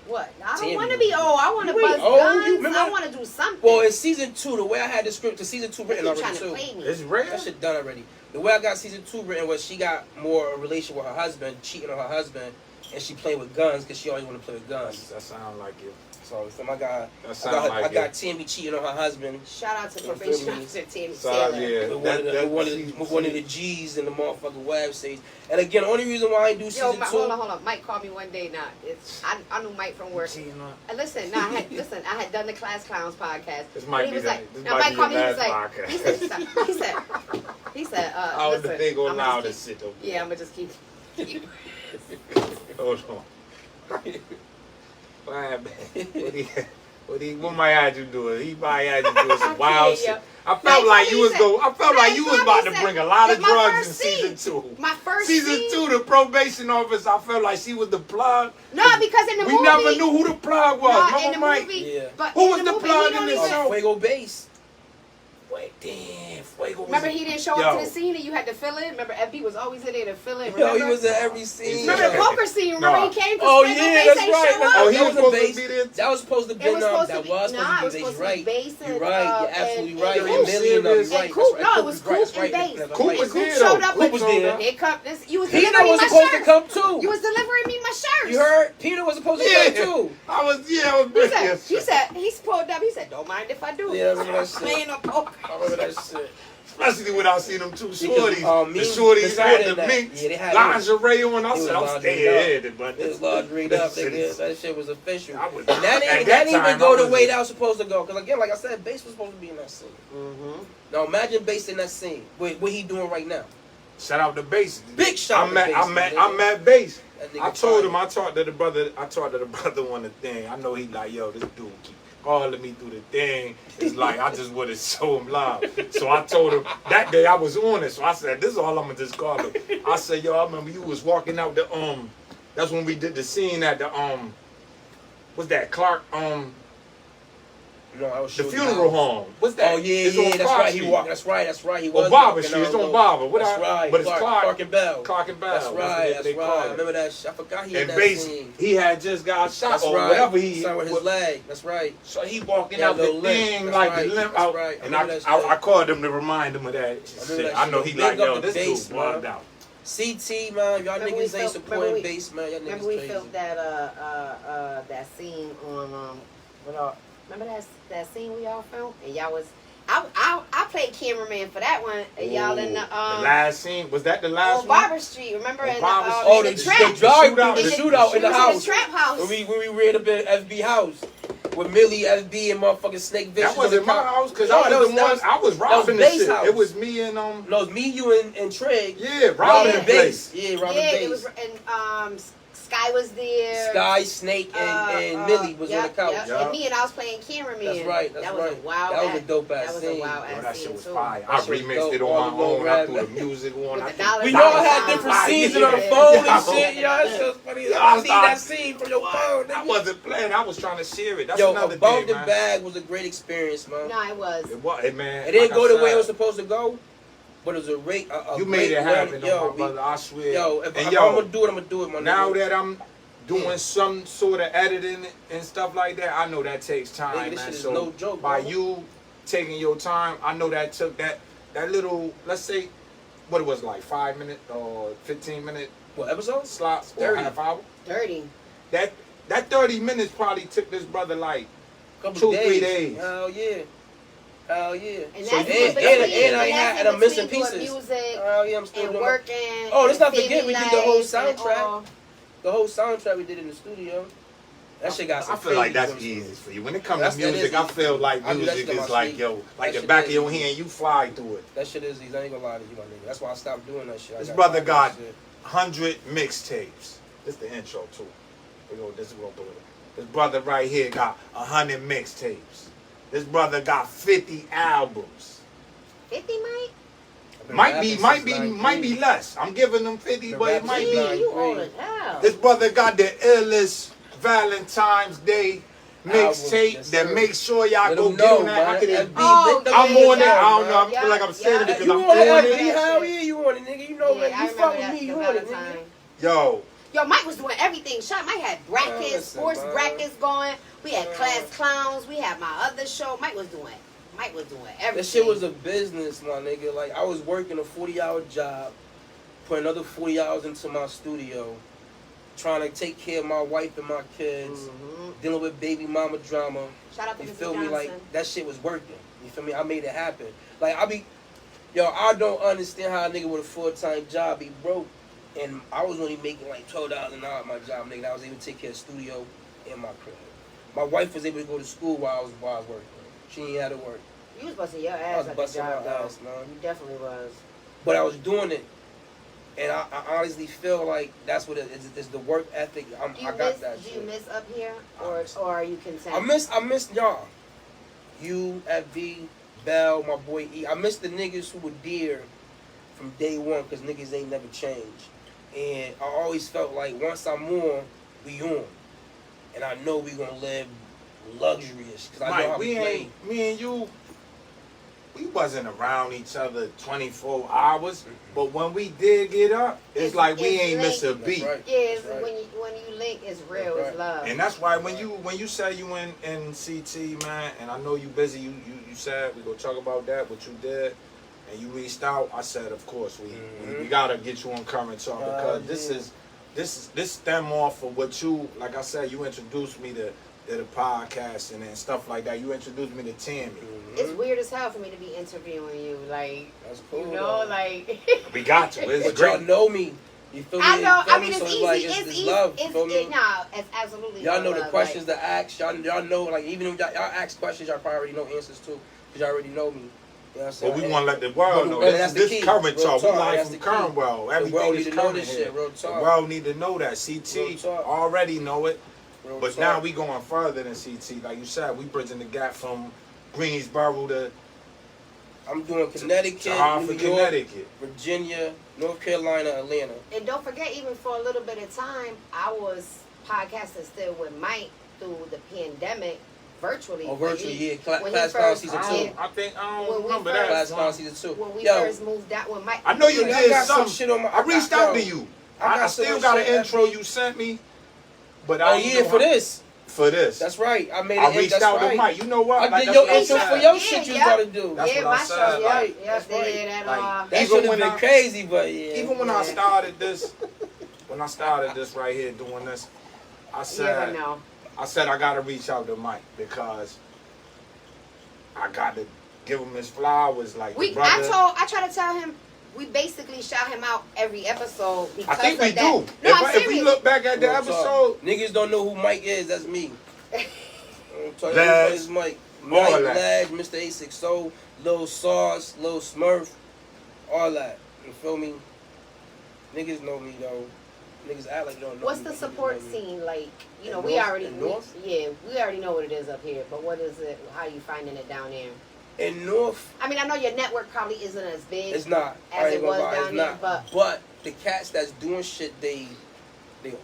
What? I don't Tammy want to was- be old. I want to You ain't buzz old. guns. You remember- I want to do something. Well, in season 2, the way I had the script to season 2 written you already trying to too. play me? It's real. That shit done already. The way I got season 2 written was she got more a relation with her husband, cheating on her husband, and she playing with guns because she always want to play with guns. That sound like it. So I got, That sound like I got it. Tammy cheating on her husband. Shout out to You feel probation me? officer Tammy So, Taylor. yeah. With one of the G's in the motherfucking websites. And again, the only reason why I ain't do Yo, season 2. hold on. Mike called me one day. Now, I knew Mike from work. Listen, I had done the Class Clowns podcast. This might And he be was the- like, this now might Mike be called me. your He was like, last podcast. he said, I was listen, big on I'ma now just to keep- sit over Yeah, I'm gonna just keep. Hold on. What happened? What might had you doing? He might had you doing some wild shit. I felt like you was about to bring a lot of drugs in season 2. My first season scene. 2, the probation officer, I felt like she was the plug. No, because in the movie we never knew who the plug was. No, Remember, in the Mike? movie, Yeah. but Who in was the the movie, plug he in don't this even- show? Fuego Base. Wait, damn, Fuego was Remember, in- he didn't show Yo. up to the scene and you had to fill it. Remember, FB was always in there to fill it. Yo, Remember? he was in every scene. Remember the poker scene? Remember No. he came to Oh Fuego yeah, Base, that's ain't right. show up. Oh, he That was a supposed to base. be there? That was supposed to be. It was supposed That to be. was Nah, supposed it was to be supposed base. to be base You're and, right. You're absolutely right. Yo, You're a million of serious? them. And Coop, no, it was Coop and right. Base. That's Coop right. was Coop there, showed though. up Coop with was there. Here come this. You was Peanut delivering was my supposed to shirts. come too. You was delivering me my shirts. You heard? Peanut was supposed to Yeah. come too. I was He said, he pulled up. He said, don't mind if I do. Yeah, I remember that shit. Playing on poker. I remember that shit. Especially when I see them two Because, shorties. me The and shorties the had shorty the that- mink yeah, they had lingerie on. I It was said, I'm lingerie staying up. but It was lingerie up, nigga. That shit was official. I was- And that at didn't that even time, go I the was- way that was supposed to go. Because again, like I said, Bass was supposed to be in that scene. Mm-hmm. Now imagine Bass in that scene. What he doing right now? Shout out to Bass. Big shout out to Bass, I'm at Bass. That nigga I told fire. him, I talked to the brother on the thing. I know he like, yo, this dude keep calling me through the thing. It's like, I just want to show him love. So I told him, that day I was on it. So I said, this is all I'm going to just call him. I said, yo, I remember you was walking out the, that's when we did the scene at the, what's that, Clark, No, I was the shooting funeral house. home. What's that? Oh yeah, It's yeah, on that's Clark right. He Street. walked. That's right. He Or was Barber walking Street. It's out on though. Barber. What That's right. But it's Clark and Bell. Clark and Bell. That's right. what they That's call right. I it. remember that. I forgot he had And that Bass, scene. he had just got shot That's or right. whatever he. Signed with his leg. That's right. So he walking Yeah, out the little limp. thing That's like right. the limp That's out, right. I and remember that I shit. called him to remind him of that remember shit. that I know shit. he like, Big up yo, the this Bass, dude bugged man. out. CT, man, y'all Remember we niggas ain't filmed- supporting remember we- Bass, man. Y'all niggas Remember we crazy. filmed that scene on remember that scene we all filmed and y'all was I played cameraman for that one and y'all in the the last scene, was that the last on one? Barber Street. Remember On in the Barber Street. Oh, in the trap. shootout in the It was house. trap house. When we read up in FB house with Millie, FB, and motherfucking Snake Vicious. That wasn't my house because No, I that was was- the one. that was- I was robbing the Bass shit. house. It was me and No, it's me, you, and Trigg. yeah, robbing Yeah. the place. Yeah, Robert Yeah, Bass. it was and Sky was there. Sky, Snake, and Millie was on the couch. Yep. Yup. And me and I was playing cameraman. That's right. That's that was right. a wild. That was a act. dope ass That was scene. a wild Yo, ass that scene shit was too. fire. That I shit was remixed dope. it All on the my own. I rap. threw the music on. With I the threw- dollar We sign. all had different Fire. scenes on our Yeah. phone and Yeah. shit. Yo, that shit was funny. Yeah, I I need thought- that scene from your phone. I nigga. wasn't playing. I was trying to share it. That's Yo, another Above thing, the man. Bag was a great experience, man. No, it was. It was, man. It didn't like go I the way said, it was supposed to go, but it was a great. You made it happen, Yo, though, my brother. I swear. Yo, if And I'm yo, gonna do it, I'm gonna do it, my now nigga. that I'm doing some sort of editing and stuff like that, I know that takes time, Nigga, this man. shit is So no joke, by bro. you taking your time, I know that took that little, let's say, what it was like 5 minute or 15-minute What episodes? slots or 30. half hour. Dirty. That 30 minutes probably took this brother like Couple 2-3 days. Hell yeah. Hell yeah. And So, that's and, in between- and I and had that's and I'm in missing between doing pieces. music Oh yeah, I'm still and doing working. Oh, let's and not forget we family did the whole life and soundtrack. all. The whole soundtrack we did in the studio. That shit got some I feel like crazy that's ones. easy for you. When it comes That's- to that music, is I easy. feel like I do that music shit in is my like, sleep. yo, like That the shit back is of your easy. hand, you fly through it. That shit is easy. I ain't gonna lie to you, my nigga. That's why I stopped doing that shit. I This got brother tired of got that shit. 100 mixtapes. This the intro too. This is what we're doing. This brother right here got 100 mixtapes. This brother got 50 albums. 50, Mike? I've been Might rapping be, since might be 93. less. I'm giving them 50, Been but it rapping might since be. 93. You old as hell. This brother got the illest Valentine's Day mixtape yes, that sir. makes sure y'all Let go them get know, on that. I man. could FB, Oh, let them I'm know, on it. I don't know. I Yeah, feel like I'm saying it yeah. because You I'm want it, on FB? it. Hell yeah, you want it, nigga. You know, Yeah, like, I you fuck remember with me, that, you the want it, Valentine. nigga. Yo, Yo, Mike was doing everything. Mike had brackets, listen, sports man. brackets going. We had class clowns. We had my other show. Mike was doing everything. That shit was a business, my nigga. Like, I was working a 40-hour job, put another 40 hours into my studio, trying to take care of my wife and my kids, dealing with baby mama drama. Shout out to You Mr. feel me? Johnson. Like, that shit was working. You feel me? I made it happen. Like, I don't understand how a nigga with a full-time job be broke. And I was only making like $12 an hour at my job, nigga. I was able to take care of studio and my crib. My wife was able to go to school while I was working. She ain't had to work. You was busting your I ass was at the busting my job, though. ass, man. You definitely was. But I was doing it And I honestly feel like that's what it is. It's the work ethic. I got that Do shit. you miss up here, or are you content? I miss y'all. You, FB, Bell, my boy E. I miss the niggas who were there from day one, because niggas ain't never changed. And I always felt like once I'm on, we on. And I know we gonna live luxurious, because I know Mike, how we to play. ain't, me and you, we wasn't around each other 24 hours, but when we did get up, it's like we ain't miss a linked. beat. That's right. Yeah, it's That's right. when you link, it's real, That's it's right. love. And that's why when you say you in CT, man, and I know you busy, you said we gonna talk about that, what you did, and you reached out. I said, of course, we gotta get you on Current Talk, because this stem off of what you, like I said, you introduced me to the podcast and stuff like that. You introduced me to Tammy. It's weird as hell for me to be interviewing you, like, That's cool. you know, though. like. We got to. It's But y'all great. know me. You feel me? I know. You feel I me? mean, So it's easy. like, It's it's easy. love. You feel me? No, it's absolutely. Y'all know love, the questions like, to ask. Y'all know, like, even if y'all ask questions, y'all probably already know answers too, because y'all already know me. You know what I'm saying? But we want to let the world know. But that's the This key. Current Real Talk. We talk, live that's from the Current key. World. The Everything world is need to know current this here. shit. Real The talk. world need to know that. Real CT talk. already know it. Real But talk. now we going further than CT. Like you said, we bridging the gap from Greensboro to I'm doing Connecticut, New Hartford, York, Connecticut. Virginia, North Carolina, Atlanta. And don't forget, even for a little bit of time, I was podcasting still with Mike through the pandemic, virtually. Oh, virtually, yeah. when he Class Clown first- Season I 2. don't, I think I When don't we remember first- that. Class Clown Season 2. When we Yo, first moved out, when Mike. I know you I did got some something. shit on my- I reached out yo, to you. I got I so still much got an shit, intro FB. you sent me. But Oh, I don't yeah, know for how- this. For this. That's right. I made it. I reached that's out right. to Mike. You know what? I Like, did that's your what I intro said. for your Yeah, shit you yeah. gotta do. That's yeah, what I my said, show, yeah, like, yeah, that's right. did that. Like, That Even should have when been I- crazy, but yeah. Even when I started this, right here doing this, I You never said, know. I gotta reach out to Mike because I got to give him his flowers. Like the brother. I try to tell him. We basically shout him out every episode because I think of we that. do. No, I'm If we serious. look back at the Real episode, talk. Niggas don't know who Mike is. That's me. I'm telling you, Lads, it's Mike. all Mike, that. Lad, Mr. A60, Lil Sauce, Lil Smurf, all that. You feel me? Niggas know me though. Niggas act like they don't know What's me. the but niggas support know me. scene like? You know, In we North- already in North? we already know what it is up here. But what is it? How you finding it down there? In North, I mean, I know your network probably isn't as big. it's not. As I ain't it gonna was lie, down it's there, not. but- But the cats that's doing shit, they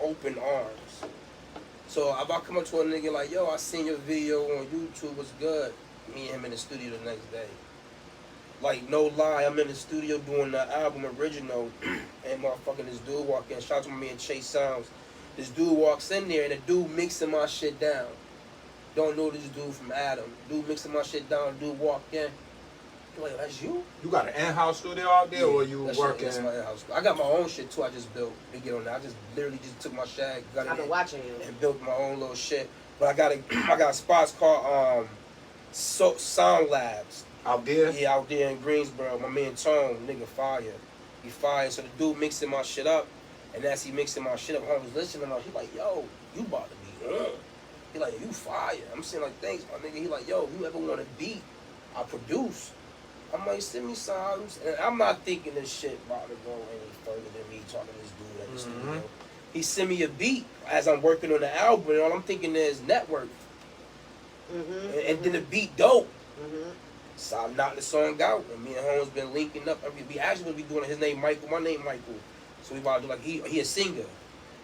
open arms. So if I come up to a nigga like, yo, I seen your video on YouTube, what's good? Me and him in the studio the next day. Like, no lie, I'm in the studio doing the album original, and motherfucking this dude walk in. Shout out to my man Chase Sounds. This dude walks in there, and the dude mixing my shit down. Don't know this dude from Adam. Dude mixing my shit down, dude walk in. I'm like, that's you? you got an in-house studio out there, or you That shit- working? That's my in-house. I got my own shit too. I just built to get on there. I just literally just took my shag, got I've it been in, watching you. and built my own little shit. But I got spots called Sound Labs. Out there? Yeah, out there in Greensboro. My man Tone, nigga, fire. He fire. So the dude mixing my shit up, and as he mixing my shit up, I was listening. He like, yo, you about to be on. He like, you fire. I'm saying like, thanks, my nigga. He like, yo, if you ever want a beat, I produce. I'm like, send me songs. And I'm not thinking this shit about to go any further than me talking to this dude at the studio. He sent me a beat as I'm working on the album, and all I'm thinking is network. And then the beat dope. So I knocked the song out, and me and Holmes been linking up. We actually gonna be doing his name Michael, my name Michael. So we about to do like he a singer.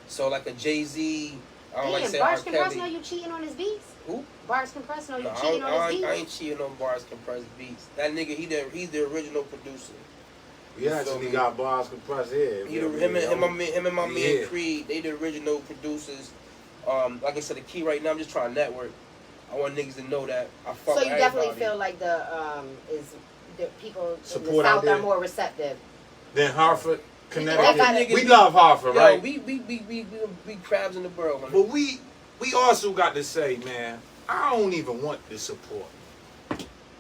So like a Jay-Z, I don't like Damn, saying R. Bars Compressed know Kelly. you cheating on his beats? Who? Bars Compressed know you No, cheating on his beats? I ain't cheating on Bars Compressed beats. That nigga, he's the original producer. We actually got bars compressed here. Him and my man Yeah. Creed, they the original producers. Like I said, the key right now, I'm just trying to network. I want niggas to know that I fuck So with you definitely everybody. feel like the people in the Support out South there. are more receptive. Then Hartford, got Connecticut. it. We love Hartford, Yo, right? we crabs in the barrel. man. But we also got to say, man, I don't even want the support.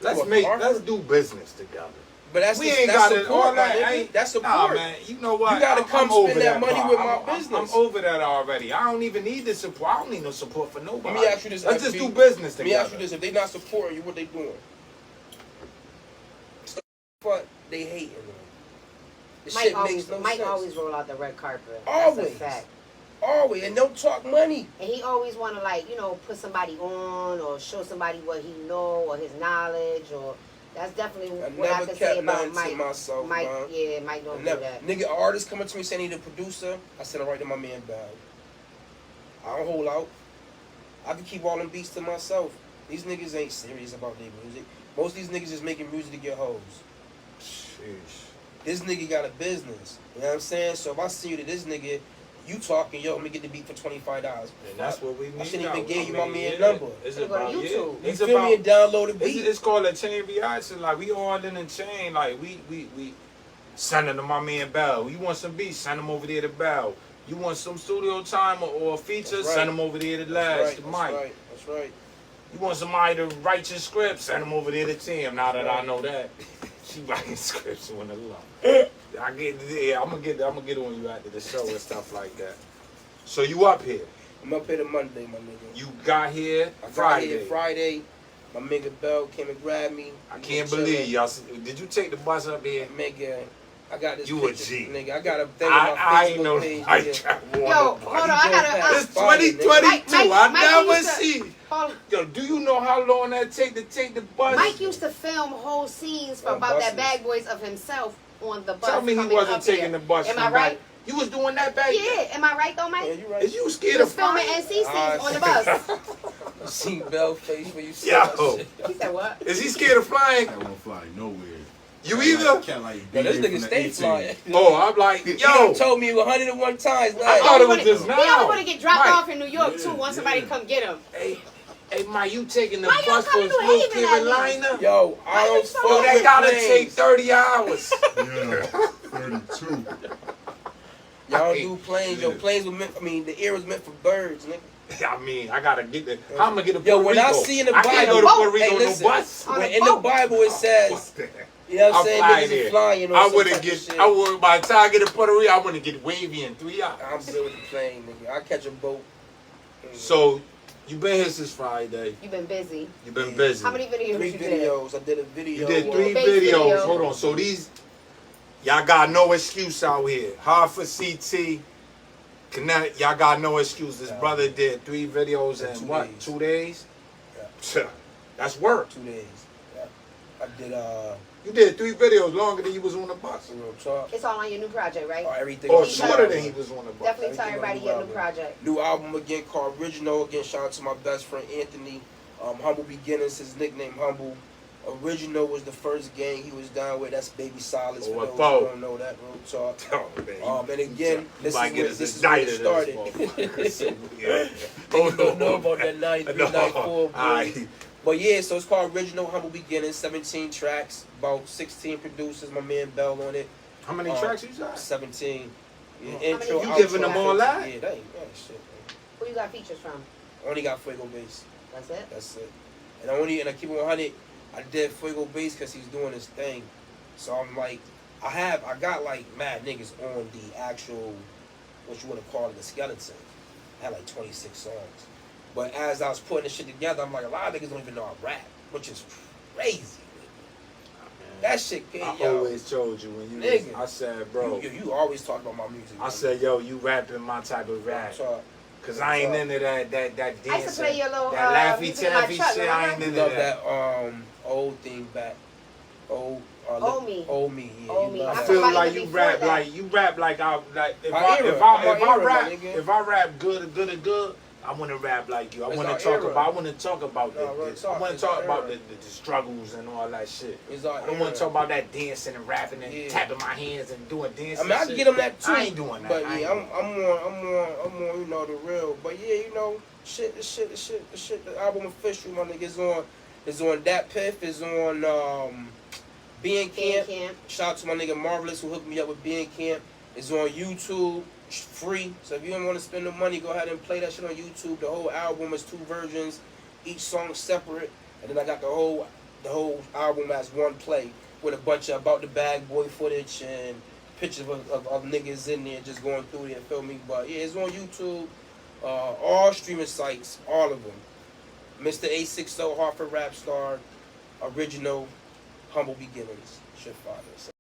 Let's What, Hartford? let's do business together. But that's We the, ain't that's got it. support, All that my nigga. ain't. That's support. Nah, man. You know what? You gotta I'm come over spend that money part. with my I'm business. over that already. I don't even need the support. I don't need no support for nobody. Let me ask you this. Let's just FB. do business Let me together. ask you this: if they not supporting you, what they doing? But they hating. The Mike shit always, makes no Mike sense. always roll out the red carpet. Always. That's a fact. Always, and don't talk money. And he always want to, like, you know, put somebody on or show somebody what he know or his knowledge, or that's definitely I what I never can kept say about nothing to Mike. myself, Mike, man. yeah, Mike don't do Never. that. Nigga, artists coming to me saying they need a producer. I send it right to my man Bell. I don't hold out. I can keep all them beats to myself. These niggas ain't serious about their music. Most of these niggas just making music to get hoes. Sheesh. This nigga got a business. You know what I'm saying? So if I see you to this nigga, you talking, yo, let me get the beat for $25. And that's what we need. I shouldn't now. even give you my man yeah, number. It's You go to about YouTube. You It's feel about. me? And download the beat. It's called a chain reaction. Like we all in a chain. Like we send it to my man Bell. You want some beats? Send them over there to Bell. You want some studio time or a feature? That's right. Send them over there to That's Lash, right, to that's Mike. right, that's right. You want somebody to write your script? Send them over there to Tim. Now that I know that, she writing scripts on the low. I get, yeah, I'm gonna get on you after the show and stuff like that. So you up here? I'm up here to Monday, my nigga. You got here I got Friday. here Friday. My nigga Bell came and grabbed me. I can't believe y'all. Did you take the bus up here? Nigga, I got this You a picture, G. nigga. I got a thing on my I ain't Facebook know. page. I nigga. Yo, hold on, I gotta. It's 2022. Mike I never used to- see. Hold on. Yo, do you know how long that take the bus? Mike used to film whole scenes for On about buses. that Bad Boys of himself on the bus. Tell me he coming wasn't up taking here. the bus. Am from I right? back. You was doing that back. Yeah, am I right though, Yeah, Mike? you right. Is you He scared was of filming flying? NC scenes on the bus. I seen Bell face when you said Yo. that shit. He said what? Is he scared of flying? I won't fly nowhere. You either? Can't like Yo, this be nigga from the stay 18. flying. Oh, I'm like, He yo. done told me 101 times. I Like, thought it was He just He now. only want to get dropped Mike. off in New York Yeah, too. Once somebody yeah. come get him. Hey, Mike, you taking the Why bus y'all for come to North Haven at least? Carolina? yo, I Why don't you so- fuck Yo, that with gotta planes. take 30 hours. Yeah, 32. Y'all don't do planes. Yo, planes were meant. I mean, the air was meant for birds, nigga. I mean, I gotta get the. How I'm gonna get to Yo, Puerto when Rico? I see in the I can't go to Bible- Puerto Rico Hey, no listen. bus. On When a in the boat. Bible it says, you know what I'm saying, flying niggas there. is flying or I some wouldn't type of get. shit. I would by the time I get to Puerto Rico, I wouldn't get wavy in 3 hours. I'm good with the plane, nigga. I catch a boat. So you been here since Friday. You've been busy. You been Yeah. busy. How many videos 3 you did? videos. I did a video. You did Yeah. 3 Base videos. video. Hold on. So these, y'all got no excuse out here. Hartford CT, Connecticut, y'all got no excuse. This brother did 3 videos In in 2 what? days. 2 days? Yeah. That's work. 2 days. Yeah. I did You did 3 videos longer than you was on the bus. real talk. It's all on your new project, right? Everything. Or on the shorter album. than he was on the bus. Definitely tell everything on everybody the your new album. project. New album again called Original. Again, shout out to my best friend Anthony. Humble Beginnings, his nickname Humble. Original was the first gang he was down with. That's Baby Solids. Oh, For what those for? who don't know that, real talk. Oh, man. And again, You this might get is us where it indicted started. as well. Yeah. Oh, you don't know about that 93, No. 94, boy. Aight. But yeah, so it's called Original Humble Beginnings. 17 tracks, about 16 producers. My man Bell on it. How many tracks you got? 17. Yeah, How intro, many You outro, giving them all that? Yeah, that ain't shit. Man. Who you got features from? Only got Fuego Bass. That's it. That's it. And I keep it 100. I did Fuego Bass because he's doing his thing. So I'm like, I got like mad niggas on the actual, what you want to call it, the skeleton. I had like 26 songs. But as I was putting this shit together, I'm like, a lot of niggas don't even know I rap, which is crazy. That shit, I yo. always told you when you Nigga. was, I said, bro, You always talk about my music. I said, yo, you rapping my type of rap. So, Cause I ain't into that I used to dancing, play your little that Laffy music in my Taffy truck, shit. I ain't remember? into love that. that old thing back. Old Me. Old Me. Yeah, Old you Me. love I I that. feel somebody like you before rap that. like you rap like if Our I era. if I Our if I era, rap my nigga. if I rap good, I want to rap like you. I It's want our to talk era. about. I want to talk about No, real I talk. want It's to talk our about era. the struggles and all that shit. It's our I don't want era. to talk about that dancing and rapping and Yeah. tapping my hands and doing dancing. I mean, I shit. get them that too. I ain't doing that. But I yeah, ain't I'm on, you know, the real. But yeah, you know, the album official, my nigga, is on Dat Piff, is on Being Camp. Camp. Shout out to my nigga Marvelous who hooked me up with Being Camp. It's on YouTube, free. So if you don't want to spend the money, go ahead and play that shit on YouTube. The whole album is 2 versions, each song separate, and then I got the whole album as one play with a bunch of about the bag boy footage and pictures of niggas in there just going through there, feel me? But yeah, it's on YouTube, all streaming sites, all of them. Mr. A60, Hartford Rap Star, Original, Humble Beginnings, shit fire. So